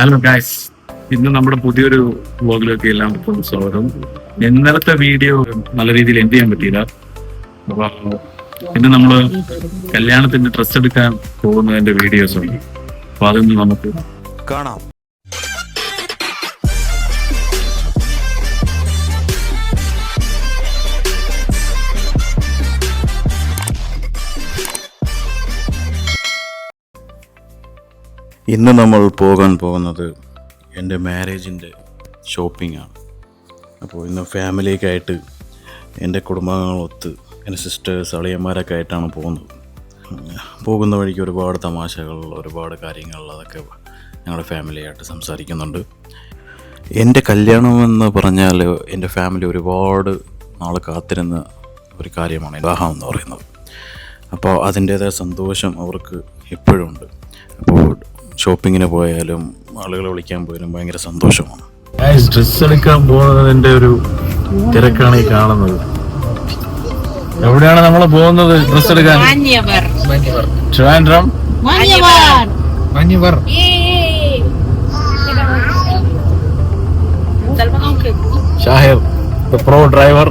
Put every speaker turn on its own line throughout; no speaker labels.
Hello guys, ഇന്ന് നമ്മുടെ പുതിയൊരു വ്ലോഗിലേക്ക് എല്ലാവർക്കും സ്വാഗതം. ഇന്നലത്തെ വീഡിയോ നല്ല രീതിയിൽ എൻഡ് ചെയ്യാൻ പറ്റിയില്ല. അപ്പൊ ഇന്ന് നമ്മള് കല്യാണത്തിന്റെ ഡ്രസ്സ് എടുക്കാൻ പോകുന്നതിന്റെ വീഡിയോസ് ഉണ്ട്. അപ്പൊ അതൊന്ന് നമുക്ക്
കാണാം. ഇന്ന് നമ്മൾ പോകാൻ പോകുന്നത് എൻ്റെ മാരേജിൻ്റെ ഷോപ്പിംഗ് ആണ്. അപ്പോൾ ഇന്ന് ഫാമിലിയൊക്കെയായിട്ട് എൻ്റെ കുടുംബാംഗങ്ങളൊത്ത് എൻ്റെ സിസ്റ്റേഴ്സ് അളിയന്മാരൊക്കെ ആയിട്ടാണ് പോകുന്നത്. പോകുന്ന വഴിക്ക് ഒരുപാട് തമാശകൾ, ഒരുപാട് കാര്യങ്ങൾ അതൊക്കെ ഞങ്ങളുടെ ഫാമിലിയായിട്ട് സംസാരിക്കുന്നുണ്ട്. എൻ്റെ കല്യാണമെന്ന് പറഞ്ഞാൽ എൻ്റെ ഫാമിലി ഒരുപാട് നാൾ കാത്തിരുന്ന ഒരു കാര്യമാണ് വിവാഹം എന്ന് പറയുന്നത്. അപ്പോൾ അതിൻ്റേതായ സന്തോഷം അവർക്ക് എപ്പോഴും ഉണ്ട്. അപ്പോൾ ഷോപ്പിങ്ങിന് പോയാലും ആളുകളെ വിളിക്കാൻ പോയാലും ഭയങ്കര സന്തോഷമാണ്.
ഡ്രസ് എടുക്കാൻ പോകുന്നതിന്റെ ഒരു തിരക്കാണ് ഈ കാണുന്നത്. എവിടെയാണ് നമ്മൾ പോകുന്നത് ഡ്രസ് എടുക്കാൻ? Trivandrum. Shahir the pro driver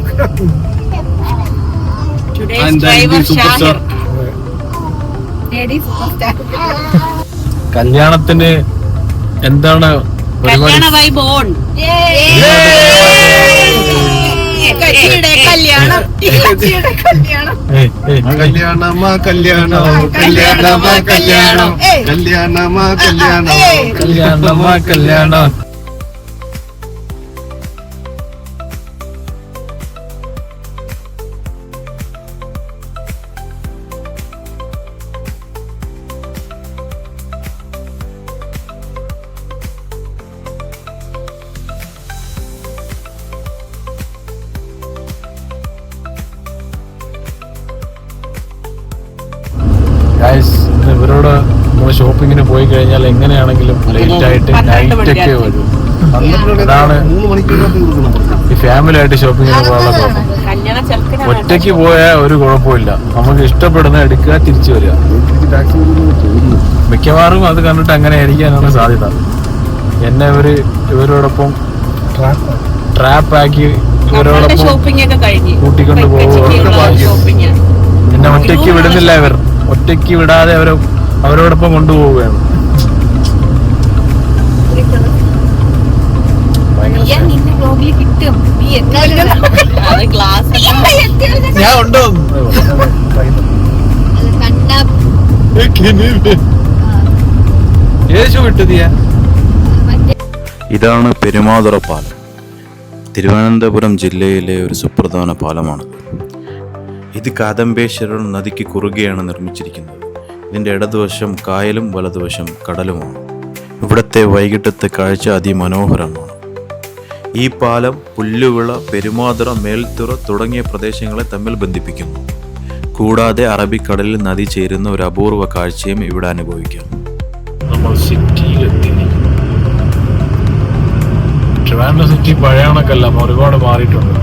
and the superstar.
കല്യാണത്തിന് എന്താണ് പരിപാടി? കല്യാണം. ഇവരോട് നമ്മൾ ഷോപ്പിങ്ങിന് പോയി കഴിഞ്ഞാൽ എങ്ങനെയാണെങ്കിലും ലേറ്റ് ആയിട്ട് നൈറ്റൊക്കെ വരും. അതാണ് ഈ ഫാമിലി ആയിട്ട് ഷോപ്പിങ്ങിന് പോകാനുള്ള കുഴപ്പം. ഒറ്റയ്ക്ക് പോയാൽ ഒരു കുഴപ്പമില്ല, നമുക്ക് ഇഷ്ടപ്പെടുന്ന എടുക്കുക, തിരിച്ചു വരിക. മിക്കവാറും അത് കണ്ടിട്ട് അങ്ങനെ ആയിരിക്കാനാണ് സാധ്യത. എന്നെ ഇവരോടൊപ്പം ട്രാപ്പാക്കി ഇവരോടൊപ്പം കൂട്ടിക്കൊണ്ട് പോകും. എന്നെ ഒറ്റയ്ക്ക് വിടുന്നില്ല, ഇവർ ഒറ്റയ്ക്ക് വിടാതെ അവരോടൊപ്പം കൊണ്ടുപോവുകയാണ്. ഞാൻ ഉണ്ടോ? യേശു വിട്ടതിയ.
ഇതാണ് പെരുമാതുറ പാലം. തിരുവനന്തപുരം ജില്ലയിലെ ഒരു സുപ്രധാന പാലമാണ്. ഇത് കാദംബേശ്വരം നദിക്ക് കുറുകെയാണ് നിർമ്മിച്ചിരിക്കുന്നത്. ഇതിൻ്റെ ഇടതുവശം കായലും വലതുവശം കടലുമാണ്. ഇവിടുത്തെ വൈകിട്ടത്തെ കാഴ്ച അതിമനോഹരമാണ്. ഈ പാലം പുല്ലുവിള, പെരുമാതുറ, മേൽത്തുറ തുടങ്ങിയ പ്രദേശങ്ങളെ തമ്മിൽ ബന്ധിപ്പിക്കുന്നു. കൂടാതെ അറബിക്കടലിൽ നദി ചേരുന്ന ഒരു അപൂർവ കാഴ്ചയും ഇവിടെ അനുഭവിക്കാം.
നമ്മൾ സിറ്റിയിലെത്തി. ട്രിവാൻഡ്രം സിറ്റി പഴയ കണക്കല്ല, ഒരുപാട് മാറിയിട്ടുണ്ട്.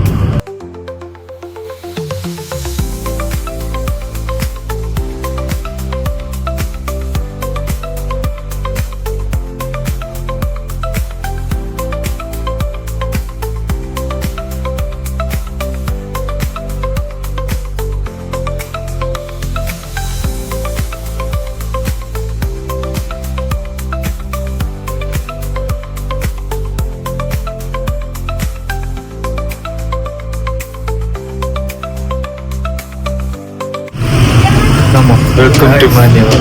Welcome to Manyava.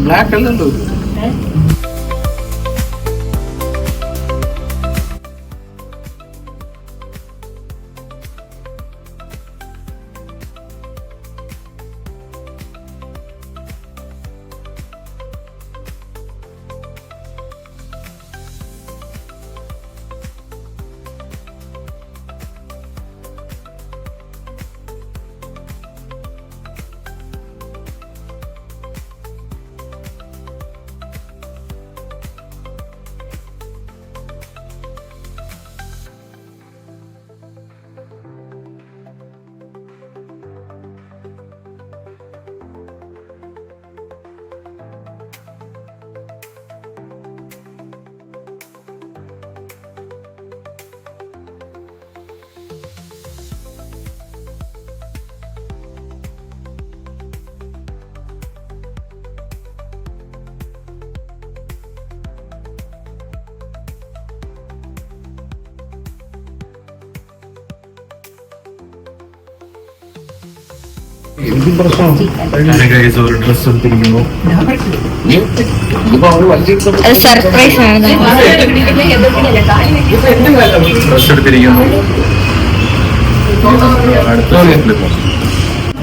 ബ്ലാക്ക് അല്ലല്ലോ.
എന്തും പ്രശ്നം ഒരു ഡ്രസ് എടുത്തിരിക്കുന്നു.
സർപ്രൈസ് ആണ്.
ഡ്രസ് എടുത്തിരിക്കുന്നു.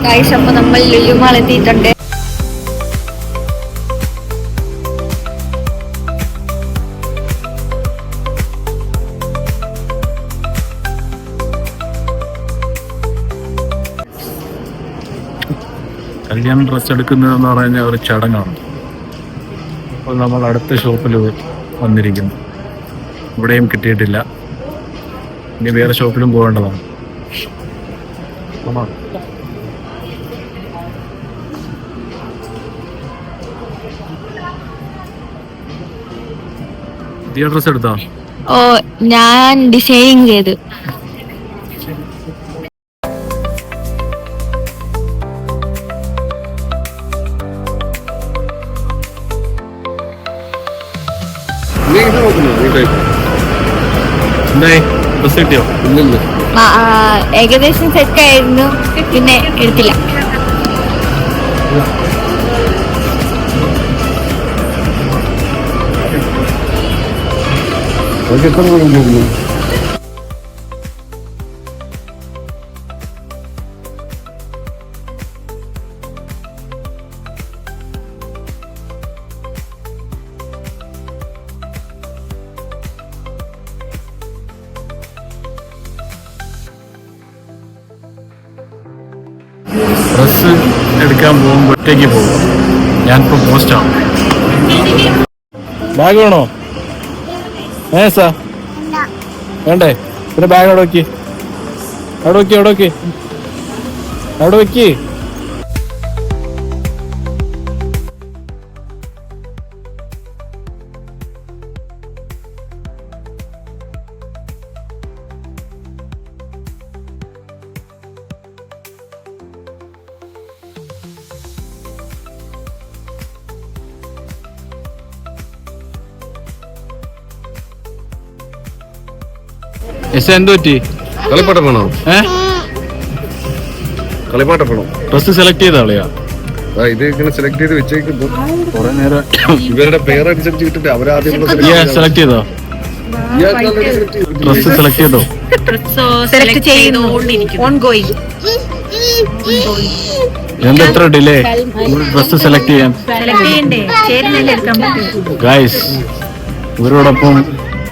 ഗൈസ്, അപ്പൊ നമ്മൾ ലുലു മാൾ എത്തിയിട്ടുണ്ട്.
കല്യാണം ഡ്രസ് എടുക്കുന്നതെന്ന് പറഞ്ഞാൽ ഒരു ചടങ്ങാണ്. അപ്പോൾ നമ്മൾ അടുത്ത ഷോപ്പിൽ വന്നിരിക്കുന്നു. ഇവിടെയും കിട്ടിയിട്ടില്ല. ഇനി വേറെ ഷോപ്പിലും പോകേണ്ടതാണ്. പുതിയ ഡ്രസ് എടുത്താ?
ഓ, ഞാൻ ഡിസൈനിങ് ചെയ്തു.
എന്തായി, ഡ്രസ് കിട്ടിയോ?
ഏകദേശം സെറ്റ് ആയിരുന്നു, പിന്നെ എടുത്തില്ല.
ഡ്രസ് എടുക്കാൻ പോകുമ്പോൾ ഒറ്റയ്ക്ക് പോകും. ഞാനിപ്പോൾ പോസ്റ്റാണ്. ബാഗ് വേണോ? സാ വേണ്ടേ? പിന്നെ ബാഗ് അവിടെ വെക്ക്, അവിടെ വെക്ക്, അവിടെ വെക്ക്, അവിടെ വെക്ക്. എന്ത് പറ്റി?
കളിപ്പാട്ടം വേണോ? കളിപ്പാട്ടം വേണോ?
ഡ്രസ് സെലക്ട് ചെയ്ത ആളെയാ?
ഇത് ഇങ്ങനെ സെലക്ട് ചെയ്ത് വെച്ചേക്കുന്നു.
കുറെ നേരം
ഇവരുടെ പേരനുസരിച്ച് കിട്ടിട്ട് അവരാദ്യം
സെലക്ട് ചെയ്തോ? ഡ്രസ് സെലക്ട് ചെയ്തോ?
സെലക്ട് ചെയ്തു.
എന്താ എത്ര ഡിലേ ഡ്രസ് സെലക്ട് ചെയ്യാൻ? ഗൈസ്, ഇവരോടൊപ്പം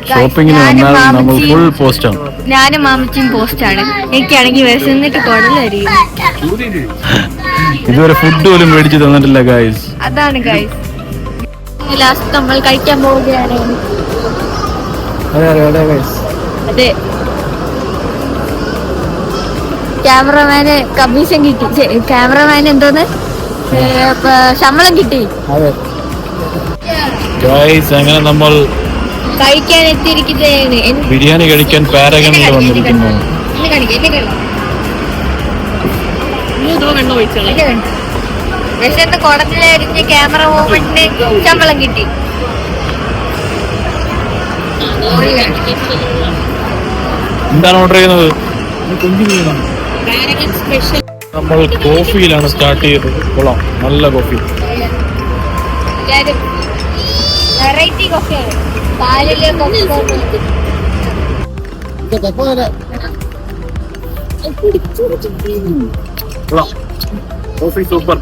ഷോപ്പിങ്ങിന് വന്നാൽ നമ്മൾ ഫുൾ പോസ്റ്റാണ്.
ഞാനും മാമച്ചും പോസ്റ്റാണ്. എനിക്കാണെങ്കിൽ വിശന്നിട്ട് കുടലായിരിക്കും.
ഇതുവരെ ഫുഡ് പോലും മേടിച്ച് തന്നിട്ടില്ല ഗൈസ്.
അതാണ് ഗൈസ്. ലാസ്റ്റ് നമ്മൾ കഴിക്കാൻ പോവുകയാണ്. അതെ, ക്യാമറമാന് കമ്മീഷൻ കിട്ടി. ക്യാമറമാന് എന്തോന്ന് ശമ്പളം കിട്ടി.
ഗൈസ്, അങ്ങനെ നമ്മൾ
കഴിക്കാൻ എത്തിയിരിക്കുന്നതാണ്.
ബിരിയാണി കഴിക്കാൻ പാരഗണിൽ വന്നിരിക്കുന്നു.
വിശന്ന് കുടത്തിലരിഞ്ഞ് ക്യാമറ മൂവ്മെന്റിന് ശമ്പളം കിട്ടി.
എന്താണ് ഓർഡർ ചെയ്യുന്നത്? നമ്മൾ കോഫിയിലാണ് സ്റ്റാർട്ട് ചെയ്തത്. കൊള്ളാം, നല്ല കോഫി.
വെറൈറ്റി കൊക്കെ പാലിലെ
കോഫി സൂപ്പർ.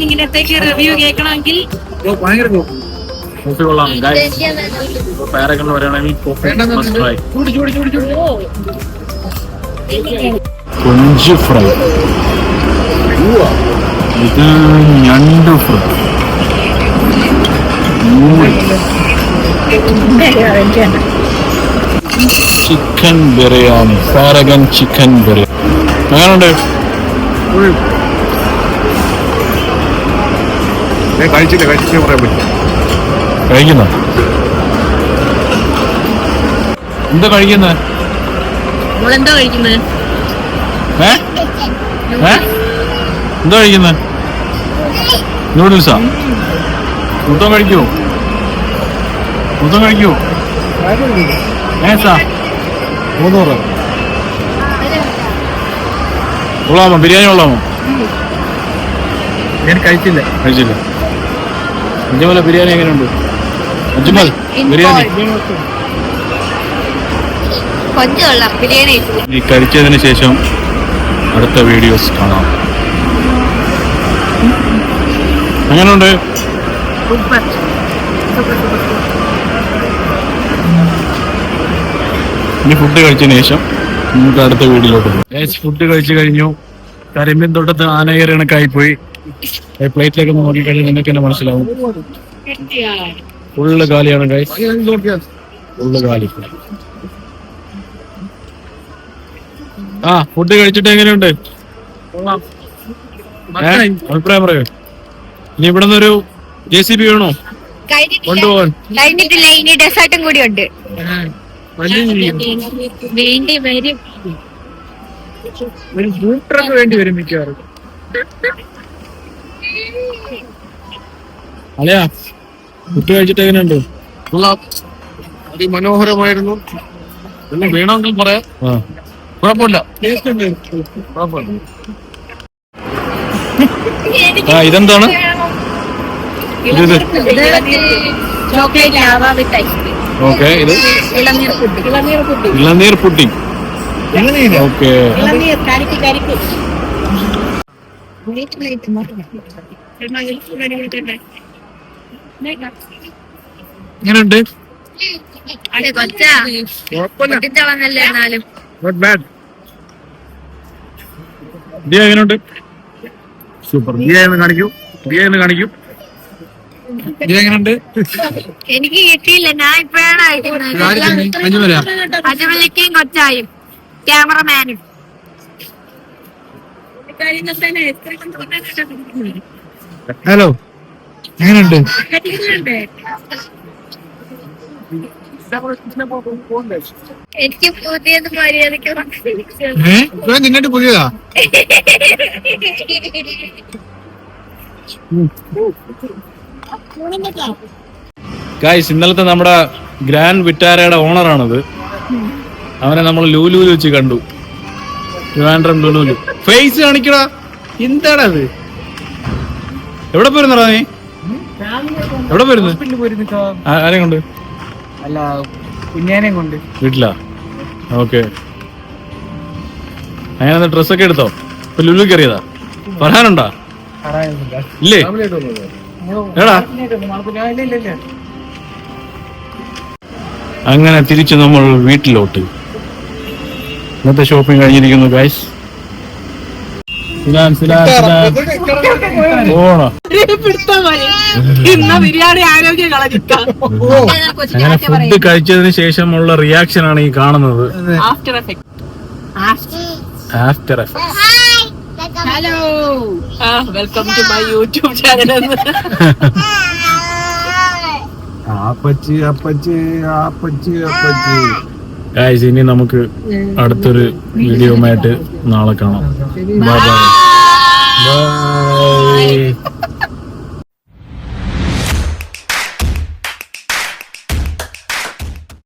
ഇങ്ങനത്തേക്ക് റിവ്യൂ കേൾക്കണമെങ്കിൽ
ഭയങ്കര കോഫി കൊള്ളാം. പേരൊക്കെ വരികയാണെങ്കിൽ കോഫി മസ്റ്റ് ട്രൈ. കൊഞ്ച് ഫ്രൈ, ഇത് ഞണ്ട് fry, chicken biryani, Paragon chicken biryani. അങ്ങനെയുണ്ട്.
കഴിച്ചില്ല പറയാൻ പറ്റും.
കഴിക്കുന്ന എന്താ കഴിക്കുന്നത്?
നമ്മളെന്താ കഴിക്കുന്നത്?
എന്താ കഴിക്കുന്നത്? നൂഡിൽസാ? മൊത്തം കഴിക്കുമോ? ഏസാ 300. കൊള്ളാമോ? ബിരിയാണി കൊള്ളാമോ? ഞാൻ കഴിച്ചില്ല. അജ്മൽ ബിരിയാണി എങ്ങനെയുണ്ട്? അജ്മൽ ബിരിയാണി ഈ കഴിച്ചതിന് ശേഷം അടുത്ത വീഡിയോസ് കാണാം. എങ്ങനെയുണ്ട്? ഇനി ഫുഡ് കഴിച്ചതിന് ശേഷം നമുക്ക് അടുത്ത വീഡിയോയിലോട്ട് പോകും. ഫുഡ് കഴിച്ചു കഴിഞ്ഞു. കരിമ്പിൻ തോട്ടത്ത് ആനയേറി കണക്കായി പോയി. പ്ലേറ്റിലേക്ക് നോക്കിക്കഴിഞ്ഞാൽ നിങ്ങൾക്ക് തന്നെ മനസ്സിലാവും. ഫുള്ള് കാലിയാണ് ഗൈസ്, ഫുള്ള് കാലി. ഫുഡ് കഴിച്ചിട്ട് എങ്ങനെയുണ്ട്? അഭിപ്രായം പറയൂ. ഇനി ഇവിടെ നിന്നൊരു JCB വേണോ കൊണ്ടുപോകാൻ?
കഴിഞ്ഞിട്ടില്ല, ഇനി ഡെസേർട്ടും കൂടി ഉണ്ട്.
വേണ്ടി വരും മിക്കവാറും. അല്ലയാ ഫുഡ് കഴിച്ചിട്ട് എങ്ങനെയുണ്ട്?
അതിമനോഹരമായിരുന്നു.
പിന്നെ വേണമെങ്കിൽ പറയാം. കുഴപ്പമില്ല. ഇതെന്താണ്?
Chocolate lava with ice cream.
Okay, ഇത് ഇളനീർ പുഡിംഗ്. ഓക്കെ, എങ്ങനെയുണ്ട്? എങ്ങനെയുണ്ട്? സൂപ്പർ. കാണിക്കൂ. എങ്ങനെയുണ്ട്?
എനിക്ക് കിട്ടിയില്ല, ഞാൻ ഇപ്പോഴാണ് അജ്മലിക്കും കൊച്ചായും ക്യാമറമാനും.
ഹലോ, എങ്ങനെയുണ്ട്?
എനിക്ക് പുതിയത് മര്യാദക്ക്
നിന്നിട്ട് പുതിയതാ? ഗായ്സ്, ഇന്നലത്തെ നമ്മുടെ ഗ്രാൻഡ് വിറ്റാരയുടെ ഓണറാണിത്. അവനെ നമ്മൾ ലൂലുവിൽ വെച്ച് കണ്ടു. ട്രിവാൻഡ്രം ലുലുവിൽ. ഫേസ് കാണിക്കടാ, എന്താടാ അത്? എവിടെ പോയിരുന്നടാ നീ? എവിടെ പോയിരുന്നു? ആരെയും കൊണ്ട്?
അല്ല, കുഞ്ഞേനെയും കൊണ്ട്
വീട്ടിലാ? ഓക്കെ. അങ്ങനെ ഡ്രസ്സൊക്കെ എടുത്തോ? ഇപ്പൊ ലുലു കയറിയതാ? പറയാനുണ്ടോ? ഇല്ലേ? എടാ, അങ്ങനെ തിരിച്ച് നമ്മൾ വീട്ടിലോട്ട്. ഇന്നത്തെ ഷോപ്പിംഗ് കഴിഞ്ഞിരിക്കുന്നു ഗൈസ്. അങ്ങനെ ഫുഡ് കഴിച്ചതിന് ശേഷമുള്ള റിയാക്ഷൻ ആണ് ഈ കാണുന്നത്.
After effect. Hello, welcome to my YouTube channel.
Guys, ഇനി നമുക്ക് അടുത്തൊരു വീഡിയോയുമായിട്ട് നാളെ കാണാം. Bye by.